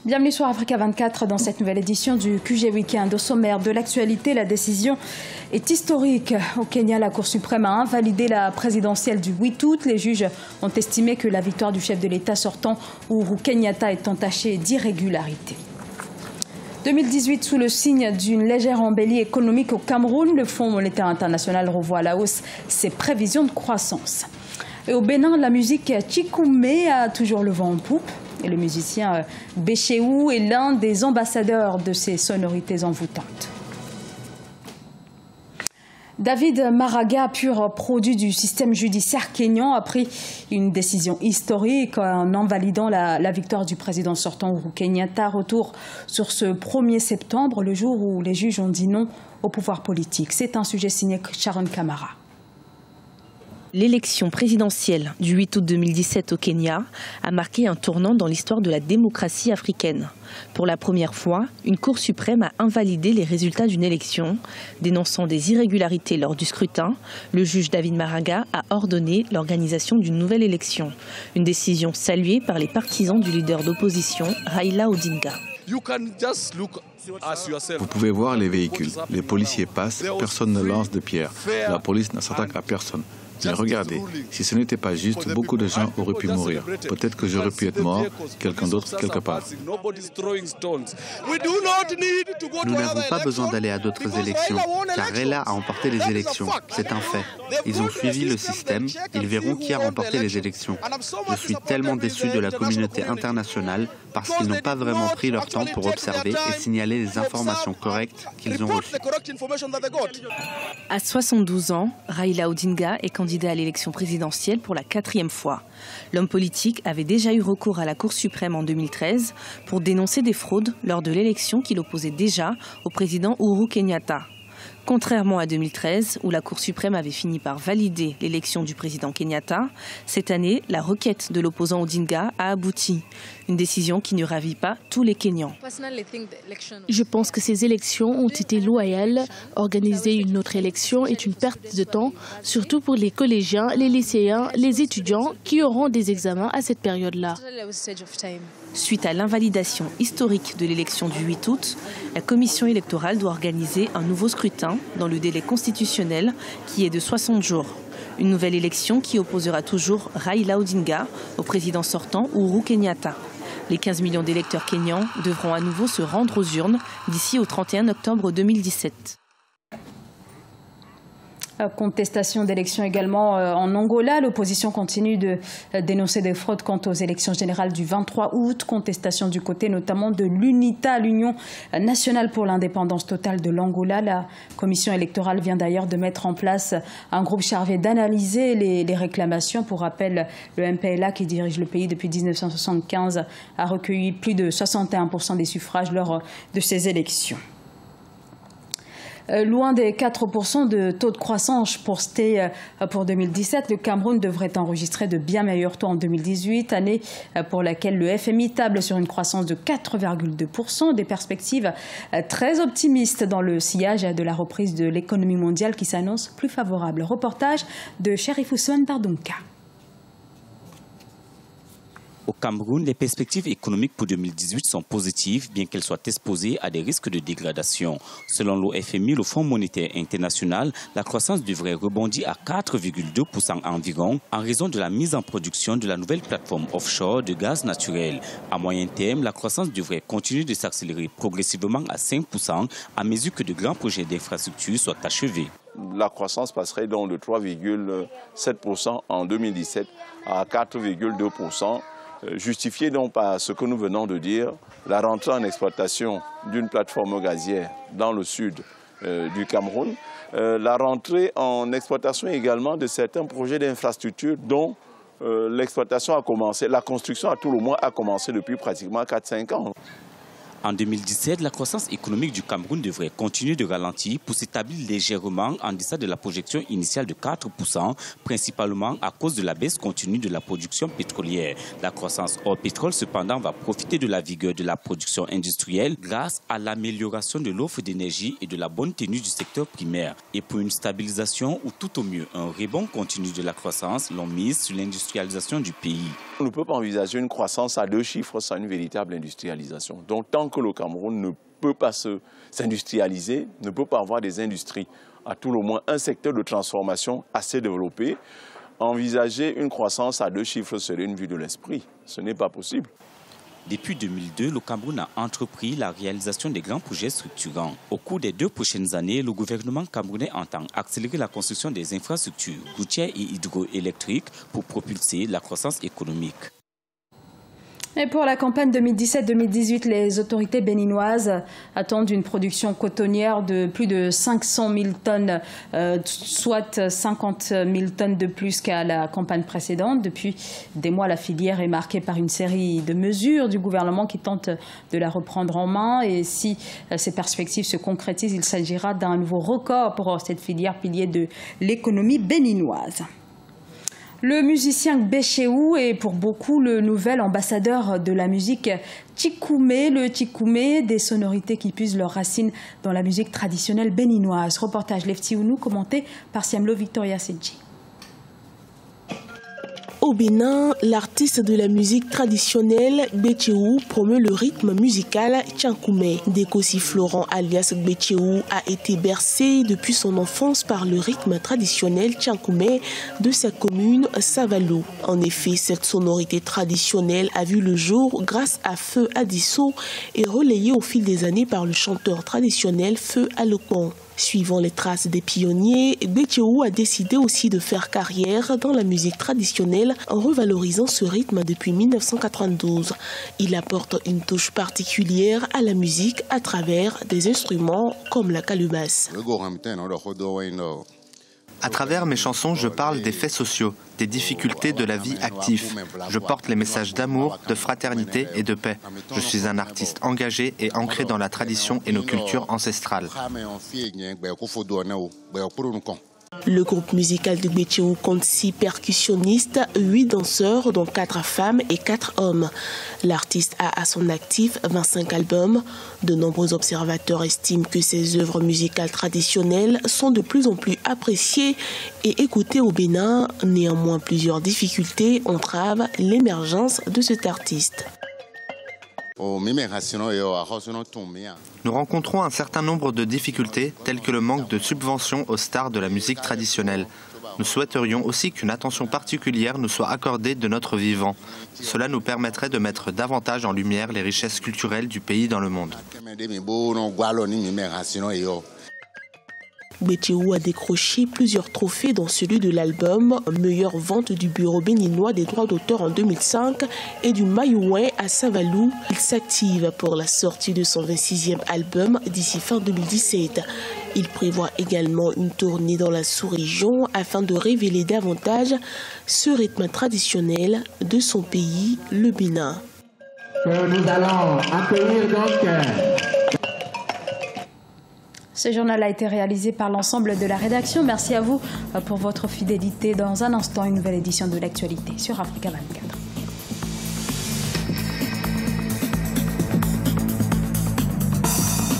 Bienvenue sur Africa 24 dans cette nouvelle édition du QG Weekend. Au sommaire de l'actualité, la décision est historique. Au Kenya, la Cour suprême a invalidé la présidentielle du 8 août. Les juges ont estimé que la victoire du chef de l'État sortant, Uhuru Kenyatta, est entachée d'irrégularité. 2018, sous le signe d'une légère embellie économique au Cameroun, le Fonds monétaire international revoit à la hausse ses prévisions de croissance. Et au Bénin, la musique Tchikoumé a toujours le vent en poupe. Et le musicien Béchéou est l'un des ambassadeurs de ces sonorités envoûtantes. David Maraga, pur produit du système judiciaire kényan, a pris une décision historique en invalidant la victoire du président sortant Uhuru Kenyatta. Retour sur ce 1er septembre, le jour où les juges ont dit non au pouvoir politique. C'est un sujet signé Sharon Kamara. L'élection présidentielle du 8 août 2017 au Kenya a marqué un tournant dans l'histoire de la démocratie africaine. Pour la première fois, une Cour suprême a invalidé les résultats d'une élection. Dénonçant des irrégularités lors du scrutin, le juge David Maraga a ordonné l'organisation d'une nouvelle élection. Une décision saluée par les partisans du leader d'opposition, Raila Odinga. Vous pouvez voir les véhicules. Les policiers passent, personne ne lance de pierres. La police ne s'attaque à personne. Mais regardez, si ce n'était pas juste, beaucoup de gens auraient pu mourir. Peut-être que j'aurais pu être mort, quelqu'un d'autre quelque part. Nous n'avons pas besoin d'aller à d'autres élections, car Raila a remporté les élections. C'est un fait. Ils ont suivi le système, ils verront qui a remporté les élections. Je suis tellement déçu de la communauté internationale parce qu'ils n'ont pas vraiment pris leur temps pour observer et signaler les informations correctes qu'ils ont reçues. À 72 ans, Raila Odinga est candidat à l'élection présidentielle pour la 4e fois. L'homme politique avait déjà eu recours à la Cour suprême en 2013 pour dénoncer des fraudes lors de l'élection qu'il opposait déjà au président Uhuru Kenyatta. Contrairement à 2013, où la Cour suprême avait fini par valider l'élection du président Kenyatta, cette année, la requête de l'opposant Odinga a abouti. Une décision qui ne ravit pas tous les Kenyans. Je pense que ces élections ont été loyales. Organiser une autre élection est une perte de temps, surtout pour les collégiens, les lycéens, les étudiants qui auront des examens à cette période-là. Suite à l'invalidation historique de l'élection du 8 août, la commission électorale doit organiser un nouveau scrutin dans le délai constitutionnel qui est de 60 jours. Une nouvelle élection qui opposera toujours Raila Odinga au président sortant Uhuru Kenyatta. Les 15 millions d'électeurs kenyans devront à nouveau se rendre aux urnes d'ici au 31 octobre 2017. Contestation d'élections également en Angola. L'opposition continue de dénoncer des fraudes quant aux élections générales du 23 août. Contestation du côté notamment de l'UNITA, l'Union nationale pour l'indépendance totale de l'Angola. La commission électorale vient d'ailleurs de mettre en place un groupe chargé d'analyser les réclamations. Pour rappel, le MPLA, qui dirige le pays depuis 1975, a recueilli plus de 61% des suffrages lors de ces élections. Loin des 4% de taux de croissance posté pour 2017, le Cameroun devrait enregistrer de bien meilleurs taux en 2018, année pour laquelle le FMI table sur une croissance de 4,2%, des perspectives très optimistes dans le sillage de la reprise de l'économie mondiale qui s'annonce plus favorable. Reportage de Cherif Ousmane Dardonka. Au Cameroun, les perspectives économiques pour 2018 sont positives, bien qu'elles soient exposées à des risques de dégradation. Selon l'OFMI, le Fonds monétaire international, la croissance devrait rebondir à 4,2% environ en raison de la mise en production de la nouvelle plateforme offshore de gaz naturel. À moyen terme, la croissance devrait continuer de s'accélérer progressivement à 5% à mesure que de grands projets d'infrastructure soient achevés. La croissance passerait donc de 3,7% en 2017 à 4,2%. Justifié donc par ce que nous venons de dire, la rentrée en exploitation d'une plateforme gazière dans le sud du Cameroun, la rentrée en exploitation également de certains projets d'infrastructure dont l'exploitation a commencé, la construction à tout le moins a commencé depuis pratiquement 4-5 ans. En 2017, la croissance économique du Cameroun devrait continuer de ralentir pour s'établir légèrement en deçà de la projection initiale de 4%, principalement à cause de la baisse continue de la production pétrolière. La croissance hors pétrole, cependant, va profiter de la vigueur de la production industrielle grâce à l'amélioration de l'offre d'énergie et de la bonne tenue du secteur primaire. Et pour une stabilisation ou tout au mieux un rebond continu de la croissance, l'on mise sur l'industrialisation du pays. On ne peut pas envisager une croissance à 2 chiffres sans une véritable industrialisation. Donc tant que le Cameroun ne peut pas s'industrialiser, ne peut pas avoir des industries, à tout le moins un secteur de transformation assez développé, envisager une croissance à 2 chiffres serait une vue de l'esprit. Ce n'est pas possible. Depuis 2002, le Cameroun a entrepris la réalisation des grands projets structurants. Au cours des 2 prochaines années, le gouvernement camerounais entend accélérer la construction des infrastructures routières et hydroélectriques pour propulser la croissance économique. Et pour la campagne 2017-2018, les autorités béninoises attendent une production cotonnière de plus de 500 000 tonnes, soit 50 000 tonnes de plus qu'à la campagne précédente. Depuis des mois, la filière est marquée par une série de mesures du gouvernement qui tentent de la reprendre en main. Et si ces perspectives se concrétisent, il s'agira d'un nouveau record pour cette filière pilier de l'économie béninoise. Le musicien Gbetcheou est pour beaucoup le nouvel ambassadeur de la musique Tchikoumé. Le Tchikoumé, des sonorités qui puisent leurs racines dans la musique traditionnelle béninoise. Reportage Lefti Ounou commenté par Siamlo Victoria Sedji. Au Bénin, l'artiste de la musique traditionnelle Gbetcheou promeut le rythme musical Tchankoumé. Décossi Florent alias Gbetcheou a été bercé depuis son enfance par le rythme traditionnel Tchankoumé de sa commune Savalou. En effet, cette sonorité traditionnelle a vu le jour grâce à Feu Adisso et relayée au fil des années par le chanteur traditionnel Feu Alokon. Suivant les traces des pionniers, Gbetcheou a décidé aussi de faire carrière dans la musique traditionnelle en revalorisant ce rythme depuis 1992. Il apporte une touche particulière à la musique à travers des instruments comme la calebasse. À travers mes chansons, je parle des faits sociaux, des difficultés de la vie active. Je porte les messages d'amour, de fraternité et de paix. Je suis un artiste engagé et ancré dans la tradition et nos cultures ancestrales. Le groupe musical de Gbetcheou compte 6 percussionnistes, 8 danseurs, dont 4 femmes et 4 hommes. L'artiste a à son actif 25 albums. De nombreux observateurs estiment que ses œuvres musicales traditionnelles sont de plus en plus appréciées et écoutées au Bénin. Néanmoins, plusieurs difficultés entravent l'émergence de cet artiste. Nous rencontrons un certain nombre de difficultés, telles que le manque de subventions aux stars de la musique traditionnelle. Nous souhaiterions aussi qu'une attention particulière nous soit accordée de notre vivant. Cela nous permettrait de mettre davantage en lumière les richesses culturelles du pays dans le monde. Gbetcheou a décroché plusieurs trophées dont celui de l'album Meilleure vente du Bureau béninois des droits d'auteur en 2005 et du Maïouin à Savalou. Il s'active pour la sortie de son 26e album d'ici fin 2017. Il prévoit également une tournée dans la sous-région afin de révéler davantage ce rythme traditionnel de son pays, le Bénin. Nous allons accueillir donc... Ce journal a été réalisé par l'ensemble de la rédaction. Merci à vous pour votre fidélité. Dans un instant, une nouvelle édition de l'actualité sur Africa 24.